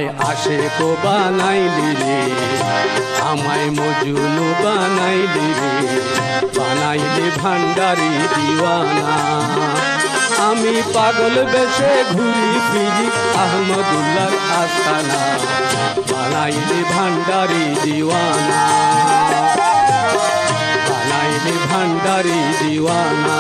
আমায় আশেক বানাইলি রে, আমায় মজনু বানাইলি রে, বানাইলি ভান্ডারি দিওয়ানা। আমি পাগল বেশে ঘুরি ফিরি আহমদুল্লাহর আস্তানা, বানাইলি ভান্ডারি দিওয়ানা, বানাইলি ভান্ডারি দিওয়ানা।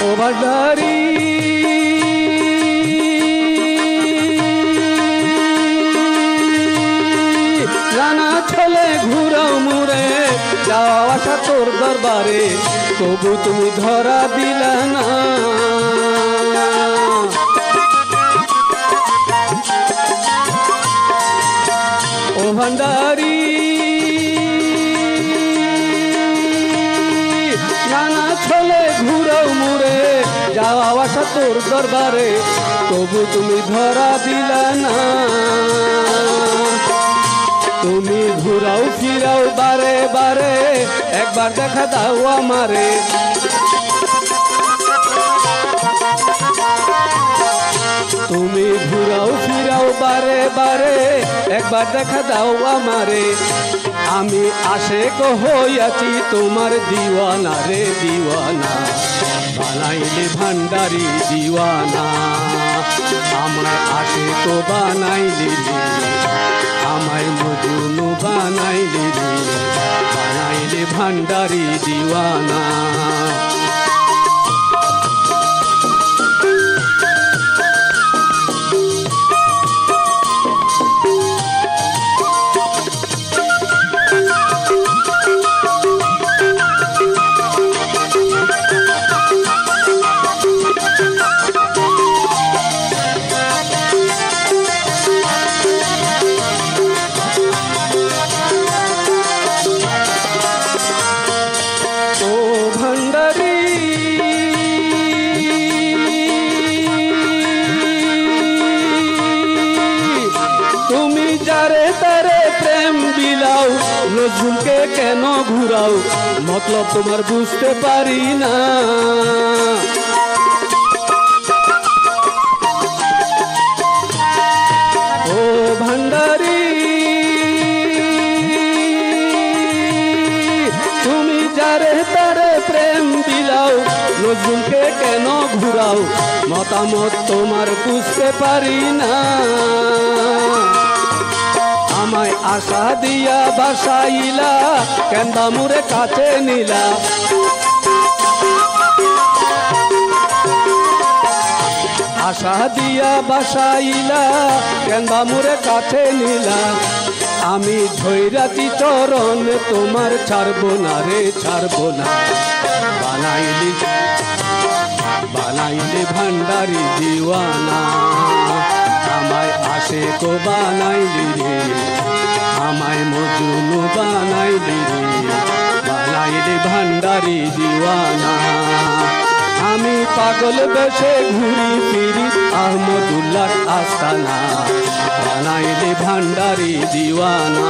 ও ভান্ডারি জানা ছেলে ঘুরাও মুড়ে, যাওয়া আসা তোর দরবারে, তবু তুমি ধরা দিলা না। ও ভান্ডারি জানা ছেলে ঘুরাও মুড়ে, যাওয়া আসা তোর দরবারে, তবু তুমি ধরা দিলা না। তুমি ঘুরাও ফিরাও বারে বারে, একবার দেখা দাও আমারে। তুমি ঘুরাও ফিরাও বারে বারে, একবার দেখা দাও আমারে। আমি আশেক হইয়াছি তোমার দিওয়ানা রে দিওয়ানা, বানাইলি ভান্ডারি দিওয়ানা। আমায় আশেক বানাইলি রে, আমায় মজনু বানাইলি রে, বানাইলি ভান্ডারি দিওয়ানা। নজরুলকে কেন ঘুরাও, মতলব তোমার বুঝতে পারি না। ও ভান্ডারি তুমি যারে তারে প্রেম বিলাও, নজরুলকে কেন ঘুরাও, মতামত তোমার বুঝতে পারি না। আমায় আশা দিয়া বাসাইলা, কেন্দা মুরে কাছে নিলা। আশা দিয়া বাসাইলা, কেন্দা মুরে কাছে নিলা। আমি ধৈরাতি চরণ তোমার ছাড়বো না রে ছাড়বো না, বানাইলি বানাইলি ভান্ডারি দিওয়ানা। আমায় আশেক বানাইলি রে, আমায় মজনু বানাইলি রে, বানাইলি ভান্ডারি দিওয়ানা। আমি পাগল বেশে ঘুরি ফিরি আহমদুল্লাহর আস্তানা, বানাইলি ভান্ডারি দিওয়ানা।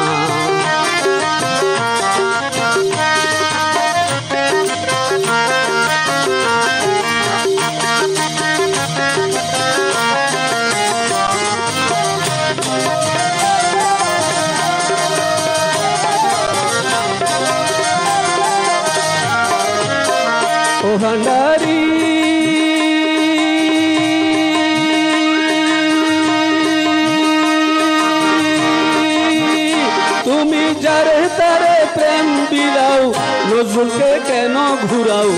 ও ভান্ডারি তুমি যারে তারে প্রেম বিলাও, নজরুলকে কেন ঘুরাও,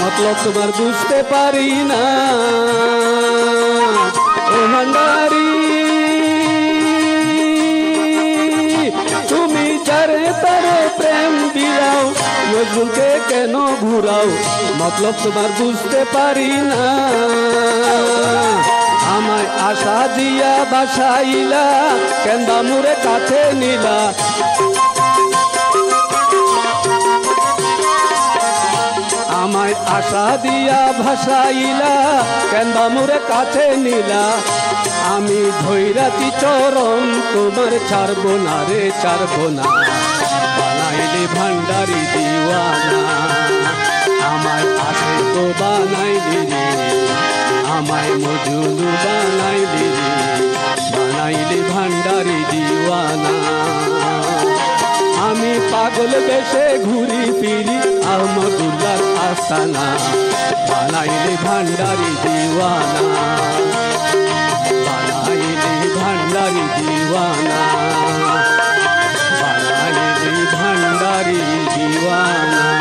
মতলব তোমার বুঝতে পারি না। ও ভান্ডারি তুমি যারে তারে প্রেম বিলাও, নজরুলকে কেন ঘুরাও মতলব তোমার বুঝতে পারি না আমায় আশা দিয়া বাসাইলা কেন্দা মুরে কাছে নিলা আমায় আশা দিয়া ভাসাইলা কেন্দা মুরে কাছে নিলা আমি ধৈরাতি চরণ তোমার ছাড়বো না রে ছাড়বো না বানাইলে ভান্ডারি দিওয়ানা আমায় আশে তো বানাইলি রে আমায় মজনু বানাইলি রে বানাইলে ভান্ডারি দিওয়ানা আমি পাগল বেশে ঘুরি ফিরি আহমদুল্লাহর আস্তানা বানাইলে ভান্ডারি দিওয়ানা বানাইলে ভান্ডারি দিওয়ানা বানাইলে ভান্ডারি দিওয়ানা